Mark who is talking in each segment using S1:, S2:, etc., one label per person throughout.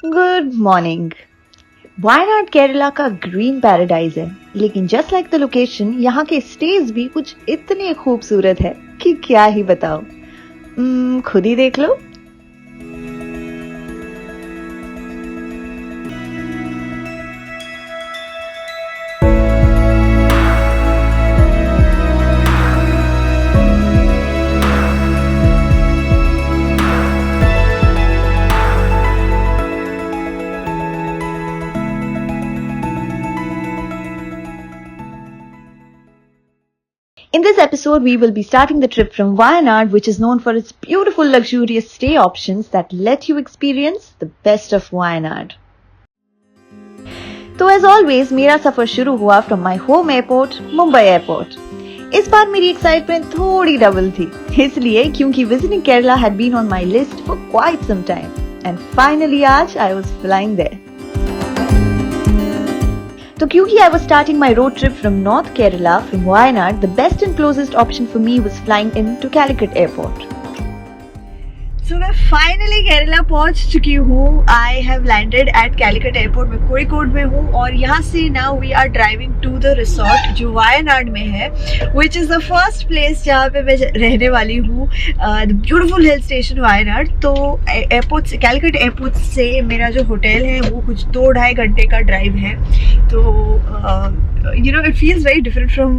S1: Good morning. Wayanad Kerala का green paradise है, लेकिन जस्ट लाइक द लोकेशन यहाँ के स्टेज भी कुछ इतने खूबसूरत है कि क्या ही बताओ। खुद ही देख लो। In this episode, we will be starting the trip from Wayanad, which is known for its beautiful, luxurious stay options that let you experience the best of Wayanad. तो as always, मेरा सफर शुरू हुआ from my home airport, Mumbai airport. इस बार मेरी excitement थोड़ी double थी, इसलिए क्योंकि visiting Kerala had been on my list for quite some time, and finally आज I was flying there. तो क्योंकि I was starting my road trip from North Kerala from Wayanad, the best and closest option for me was flying into Calicut Airport. So मैं finally Kerala पहुंच चुकी हूँ। I have landed at Calicut airport में, कोझिकोड में हूँ और यहाँ से now we are driving to the resort जो वायनाड में है, which is the first place जहाँ पे मैं रहने वाली हूँ, the beautiful hill station Wayanad. तो एयरपोर्ट से, कैलिकट एयरपोर्ट से मेरा जो होटल है वो कुछ 2-2.5 घंटे का ड्राइव है। तो you know, it feels very different from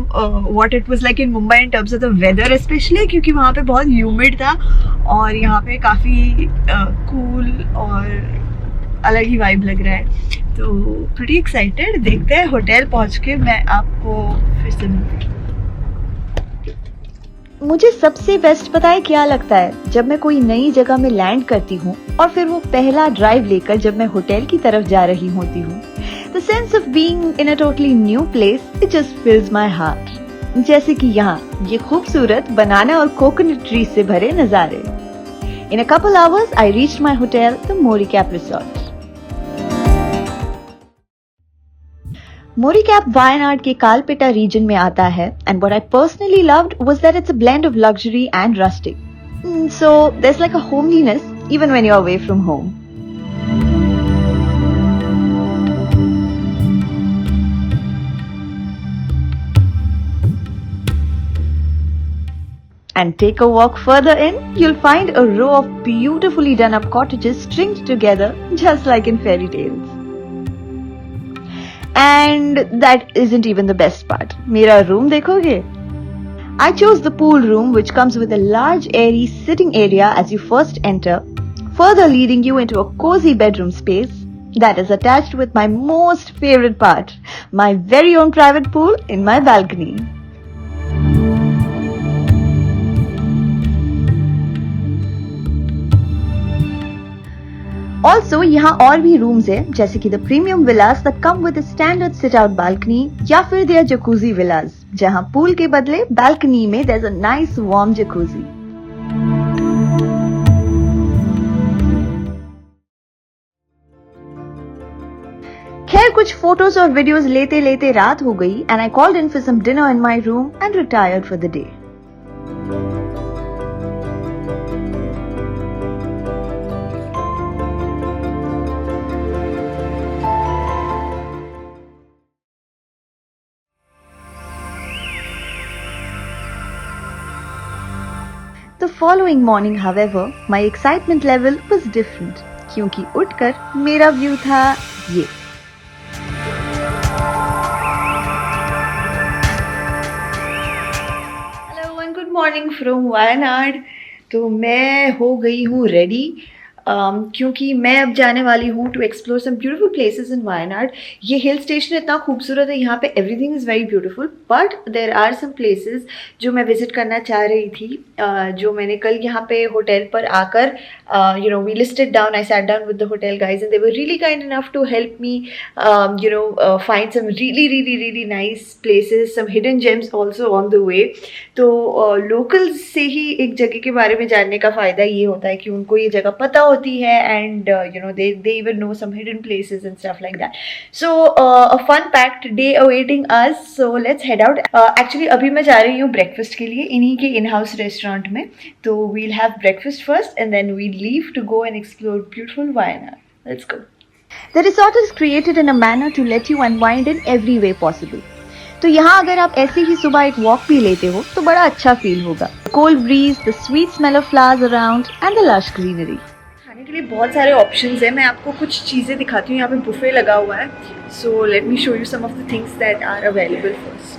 S1: what it was like in Mumbai in terms of the weather especially, क्योंकि वहाँ पे बहुत humid था और यहाँ पे काफ़ी cool और अलग ही vibe लग रहा है। तो pretty excited। देखते हैं होटल पहुँच के मैं आपको फिर से मिलती हूँ। मुझे सबसे बेस्ट पता है क्या लगता है, जब मैं कोई नई जगह में लैंड करती हूँ और फिर वो पहला ड्राइव लेकर जब मैं होटल की तरफ जा रही होती हूँ, the sense of being in a totally new place, it just fills my heart. जैसे कि यहाँ ये खूबसूरत बनाना और कोकोनट ट्री से भरे नजारे। In a couple hours, I reached my hotel, the Moricap Resort. Moricap Wayanad के कालपेटा रीजन में आता है, and what I personally loved was that it's a blend of luxury and rustic. So there's like a homeliness even when you're away from home. And take a walk further in, you'll find a row of beautifully done up cottages stringed together just like in fairy tales. And that isn't even the best part. मेरा room देखोगे? I chose the pool room, which comes with a large airy sitting area as you first enter, further leading you into a cozy bedroom space that is attached with my most favorite part, my very own private pool in my balcony. Also, यहाँ और भी rooms है, जैसे कि the premium Vilas that come with a standard sit out balcony, या फिर there jacuzzi विलास जहाँ pool के बदले बालकनी में there is a nice warm jacuzzi. खैर कुछ फोटोज और वीडियोस लेते लेते रात हो गई and I called in for some dinner in my room and retired for the day. The following morning, however, my excitement level was different, क्योंकि उठकर मेरा व्यू था ये। Hello and good morning from Wayanad। तो मैं हो गई हूँ रेडी, क्योंकि मैं अब जाने वाली हूँ to explore some beautiful places in Wayanad. ये हिल स्टेशन इतना खूबसूरत है, यहाँ पे everything is very beautiful, but there are some places जो मैं विजिट करना चाह रही थी, जो मैंने कल यहाँ पे होटल पर आकर you know, we listed down, I sat down with the hotel guys and they were really kind enough to help me find some really nice places, some hidden gems also on the way। तो locals से ही एक जगह के बारे में जानने का फ़ायदा ये होता है कि उनको ये जगह पता होती है, and they even know some hidden places and stuff like that। So a fun packed day awaiting us, so let's head out। Actually अभी मैं जा रही हूँ ब्रेकफास्ट के लिए इन्हीं के इन हाउस रेस्टोरेंट में, तो we'll have breakfast first and then we'll leave to go and explore beautiful Wayanad। Let's go। The resort is created in a manner to let you unwind in every way possible. तो यहाँ अगर आप ऐसे ही सुबह एक walk भी लेते हो तो बड़ा अच्छा फील होगा. Cold bridge, the sweet smell of flowers around and the lush greenery. खाने के लिए बहुत सारे ऑप्शंस हैं. मैं आपको कुछ चीज़ें दिखाती हूँ. यहाँ पे बुफे लगा हुआ है. So let me show you some of the things that are available first.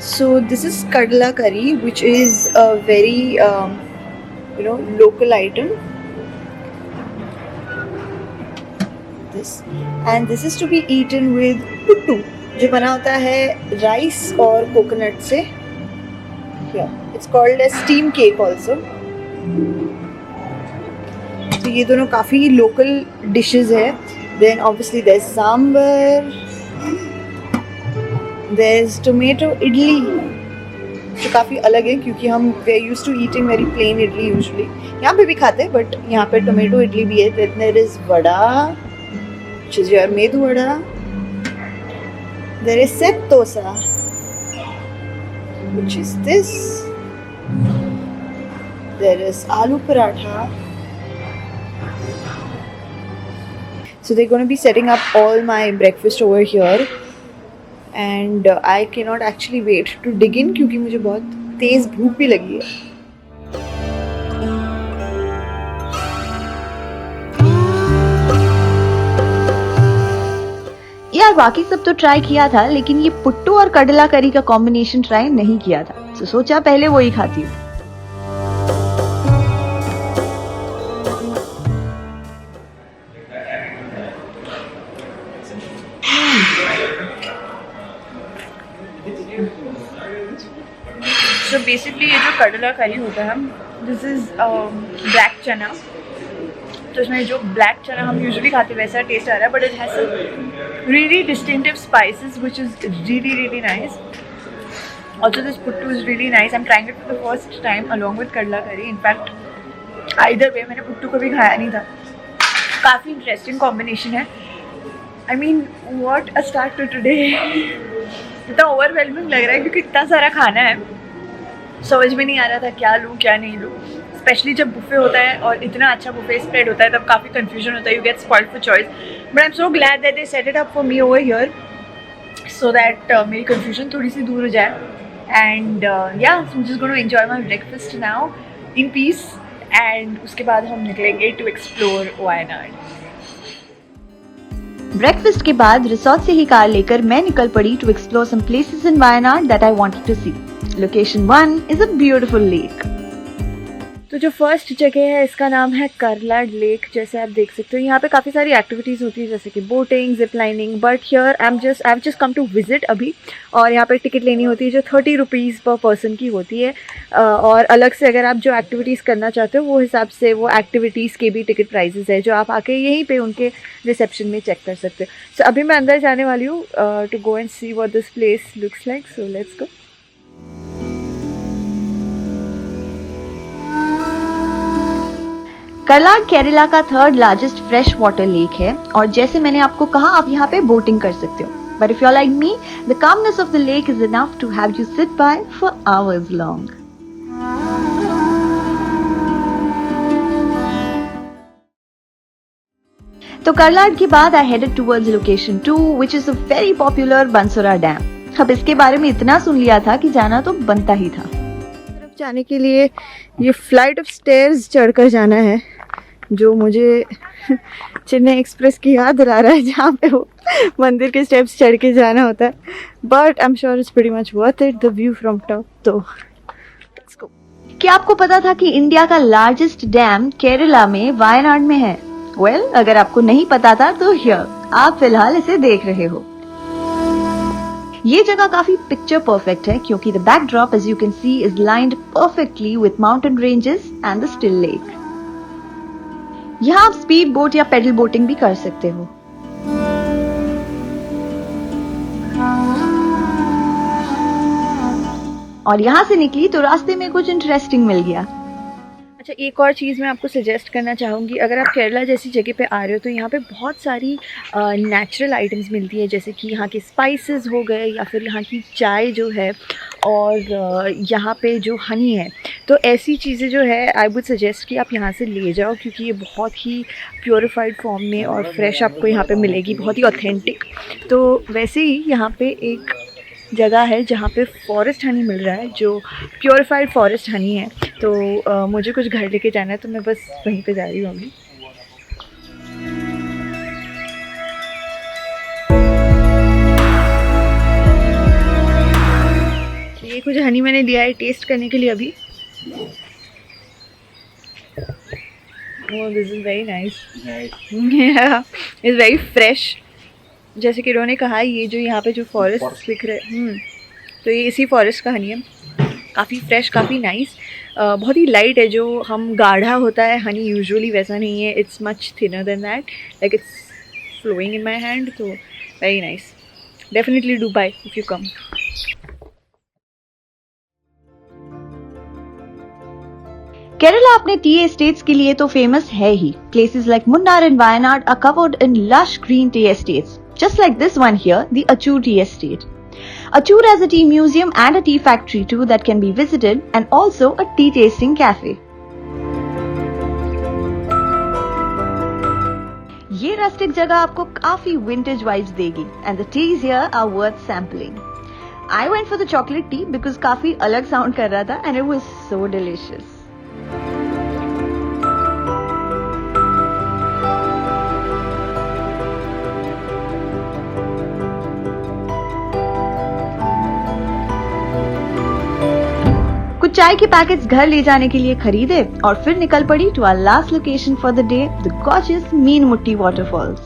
S1: So this is kadla curry, which is a very local item. This is to be eaten with puttu, जो बना होता है rice और coconut से. It's called as steam cake also. तो ये दोनों काफ़ी local dishes है. Then obviously there's sambar. There's tomato idli, जो काफ़ी अलग है क्योंकि हम we are used to eating very plain idli usually. यहाँ पे भी खाते हैं but यहाँ पे tomato idli भी है. Then there is vada, which is your medu vada. There is set dosa, which is this. There is aloo paratha. So they're going to be setting up all my breakfast over here. And I cannot actually wait to dig in क्योंकि मुझे बहुत तेज़ भूख भी लगी है. यार बाकी सब तो ट्राई किया था लेकिन ये पुट्टू और कडला करी का कॉम्बिनेशन ट्राई नहीं किया था. तो सोचा पहले वो ही खाती हूँ. So basically ये जो कडला करी होता है, दिस इज़ ब्लैक चना. तो इसमें जो ब्लैक चना हम यूजुअली खाते वैसा टेस्ट आ रहा है, but it has some really distinctive spices which is really really nice. Also this puttu is really nice. I'm trying it for the first time along with kadla curry. In fact, either way मैंने पुट्टू कभी खाया नहीं था. काफ़ी interesting combination है. I mean, what a start to today. इतना overwhelming लग रहा है क्योंकि इतना सारा खाना है. समझ में नहीं आ रहा था क्या लूँ क्या नहीं लूँ. स्पेशली जब बुफे होता है और इतना अच्छा बुफे स्प्रेड होता है तब काफ़ी कन्फ्यूजन होता है. You get spoiled for choice. But I am so glad that they set it up for me over here so that मेरी कन्फ्यूजन थोड़ी सी दूर हो जाए. एंड या I'm just going to enjoy my breakfast now in peace. And उसके बाद हम निकलेंगे टू एक्सप्लोर वायनाड. ब्रेकफास्ट के बाद रिसोर्ट से ही कार लेकर मैं निकल पड़ी to explore some places in Wayanad that I wanted to see. Location 1 is a beautiful lake. तो जो फर्स्ट जगह है इसका नाम है करलाड लेक. जैसे आप देख सकते हो यहाँ पे काफ़ी सारी एक्टिविटीज़ होती है जैसे कि boating, zip lining. But here I have just come to visit अभी. और यहाँ पे टिकट लेनी होती है जो 30 रुपीज़ पर पर्सन की होती है. और अलग से अगर आप जो एक्टिविटीज़ करना चाहते हो वो हिसाब से वो एक्टिविटीज़ के भी टिकट प्राइजेस है जो आप आके यहीं पे उनके रिसेप्शन में चेक कर सकते हो. सो अभी मैं अंदर जाने वाली हूँ to go and see what this place looks like. So let's go. Karlad Kerala का 3rd largest fresh water lake है और जैसे मैंने आपको कहा आप यहाँ पे बोटिंग कर सकते हो. But if you are like me, the calmness of the lake is enough to have you sit by for hours long. तो करलाड के बाद I headed towards location 2 which is a very popular Banasura dam. अब इसके बारे में इतना सुन लिया था कि जाना तो बनता ही था. तरफ जाने के लिए ये फ्लाइट ऑफ स्टेयर्स चढ़कर जाना है जो मुझे चेन्नई एक्सप्रेस की याद दिला रहा है जहाँ पे वो मंदिर के स्टेप्स चढ़ के जाना होता है. But I am sure it's pretty much worth it, the view from top. तो लेट्स गो. क्या आपको पता था कि इंडिया का लार्जेस्ट डैम केरला में वायनाड में है? वेल, अगर आपको नहीं पता था तो हियर आप फिलहाल इसे देख रहे हो. ये जगह काफी पिक्चर परफेक्ट है क्योंकि the backdrop as you can see is lined perfectly with mountain ranges and the still lake. यहाँ आप स्पीड बोट या पेडल बोटिंग भी कर सकते हो. और यहाँ से निकली तो रास्ते में कुछ इंटरेस्टिंग मिल गया. अच्छा, एक और चीज़ मैं आपको सजेस्ट करना चाहूँगी, अगर आप केरला जैसी जगह पे आ रहे हो तो यहाँ पे बहुत सारी नेचुरल आइटम्स मिलती है, जैसे कि यहाँ के स्पाइसेस हो गए या फिर यहाँ की चाय जो है, और यहाँ पे जो हनी है। तो ऐसी चीज़ें जो है आई वुड सजेस्ट कि आप यहाँ से ले जाओ, क्योंकि ये बहुत ही प्योरीफाइड फॉर्म में और फ्रेश आपको यहाँ पे मिलेगी, बहुत ही ऑथेंटिक। तो वैसे ही यहाँ पे एक जगह है जहाँ पे फॉरेस्ट हनी मिल रहा है, जो प्योरीफाइड फॉरेस्ट हनी है। तो मुझे कुछ घर लेके जाना है, तो मैं बस वहीं पे जा रही हूँ अभी। ये कुछ हनी मैंने लिया है टेस्ट करने के लिए अभी। Oh, this is very nice. Yeah, it's very fresh. जैसे कि उन्होंने कहा, ये जो यहाँ पे जो फॉरेस्ट दिख रहे हैं, तो ये इसी फॉरेस्ट का हनी है। काफ़ी फ्रेश, काफ़ी नाइस, बहुत ही लाइट है। जो हम गाढ़ा होता है हनी यूजुअली वैसा नहीं है, it's much thinner than that, like it's flowing in my hand. तो very nice, definitely do by if you come. Kerala अपने टी एस्टेट्स के लिए तो फेमस है ही। Places like Munnar and Wayanad are covered in lush green tea estates, just like this one here, the Achur Tea Estate. Achur has a tea museum and a tea factory too that can be visited, and also a tea tasting cafe. ये rustic जगह आपको काफी vintage vibes देगी, and the teas here are worth sampling. I went for the chocolate tea because काफी अलग sound कर रहा था, and it was so delicious. कुछ चाय के पैकेट्स घर ले जाने के लिए खरीदे और फिर निकल पड़ी to our last location for the day, the gorgeous Meenmutty waterfalls.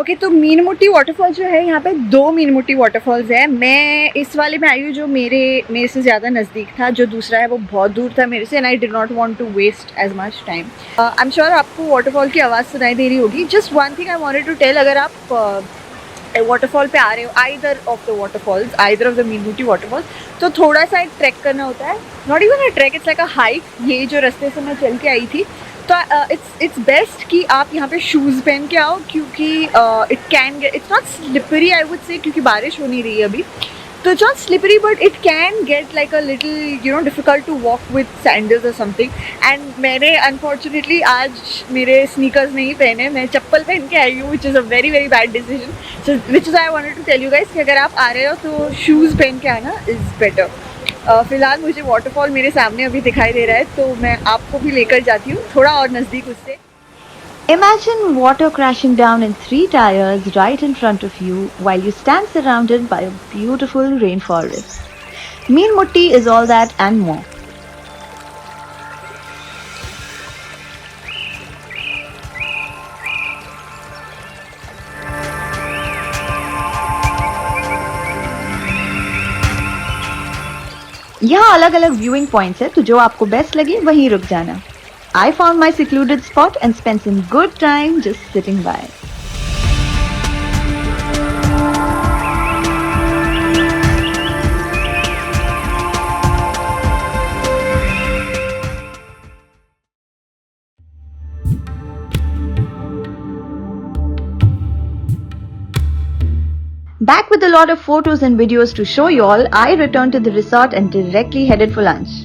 S1: Okay, तो मीनमुट्टी वाटरफॉल जो है, यहाँ पे 2 मीनमुट्टी वाटरफॉल्स है। मैं इस वाले में आई हूँ जो मेरे से ज़्यादा नज़दीक था, जो दूसरा है वो बहुत दूर था मेरे से, and I did not want to waste as much time. I am sure आपको वाटरफॉल की आवाज़ सुनाई दे रही होगी। Just one thing I wanted to tell, अगर आप वाटरफॉल पे आ रहे हो, either of the waterfalls, either of the Meenmutty waterfalls, तो थोड़ा सा एक ट्रैक करना होता है। Not even a track, it's like a hike. ये जो रास्ते से मैं चल के आई थी, तो इट्स बेस्ट कि आप यहाँ पे शूज़ पहन के आओ, क्योंकि it's not slippery I would say, क्योंकि बारिश हो नहीं रही है अभी, तो it's not slippery, but it can get like a little difficult to walk with sandals और समथिंग। एंड मैंने अनफॉर्चुनेटली आज मेरे स्नीकर्स नहीं पहने, मैं चप्पल पहन के आई हूँ, which is a very very bad decision. So which is I wanted to tell you guys कि अगर आप आ रहे हो तो शूज़ पहन के आना इज़ बेटर। फिलहाल मुझे वाटरफॉल मेरे सामने अभी दिखाई दे रहा है, तो मैं आपको भी लेकर जाती हूँ थोड़ा और नज़दीक उससे। Imagine water crashing down in 3 tires right in front of you while you stand surrounded by a beautiful rainforest. Meenmutti is all that and more. यहाँ अलग अलग व्यूइंग पॉइंट्स है, तो जो आपको बेस्ट लगे वहीं रुक जाना। I found my secluded spot and spent some good time just sitting by. Back with a lot of photos and videos to show you all, I returned to the resort and directly headed for lunch.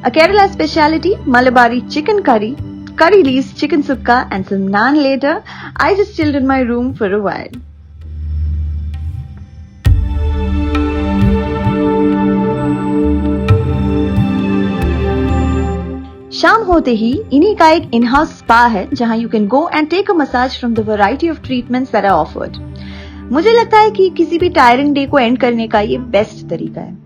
S1: A Kerala speciality, Malabari chicken curry, curry leaves, chicken sukka and some naan later, I just chilled in my room for a while. शाम होते ही इन्हीं का एक in-house spa है, जहां you can go and take a massage from the variety of treatments that are offered. मुझे लगता है कि किसी भी टायरिंग डे को एंड करने का ये बेस्ट तरीका है।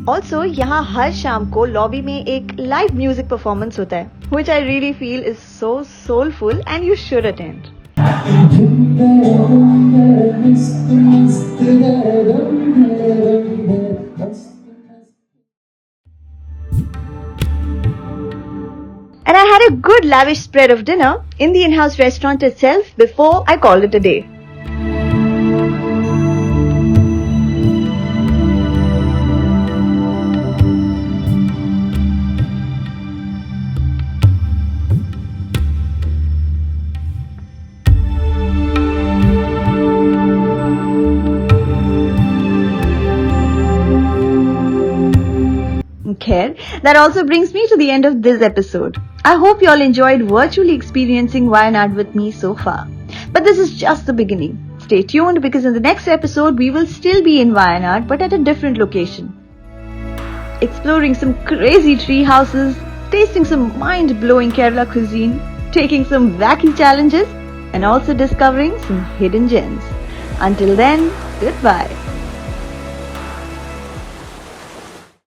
S1: ऑल्सो यहाँ हर शाम को लॉबी में एक लाइव म्यूजिक परफॉर्मेंस होता है, which I really feel is so soulful and you should attend. And I had a good lavish spread of dinner in the in-house restaurant itself before I called it a day. Khair, that also brings me to the end of this episode. I hope you all enjoyed virtually experiencing Wayanad with me so far. But this is just the beginning. Stay tuned because in the next episode we will still be in Wayanad but at a different location. Exploring some crazy tree houses, tasting some mind-blowing Kerala cuisine, taking some wacky challenges and also discovering some hidden gems. Until then, goodbye.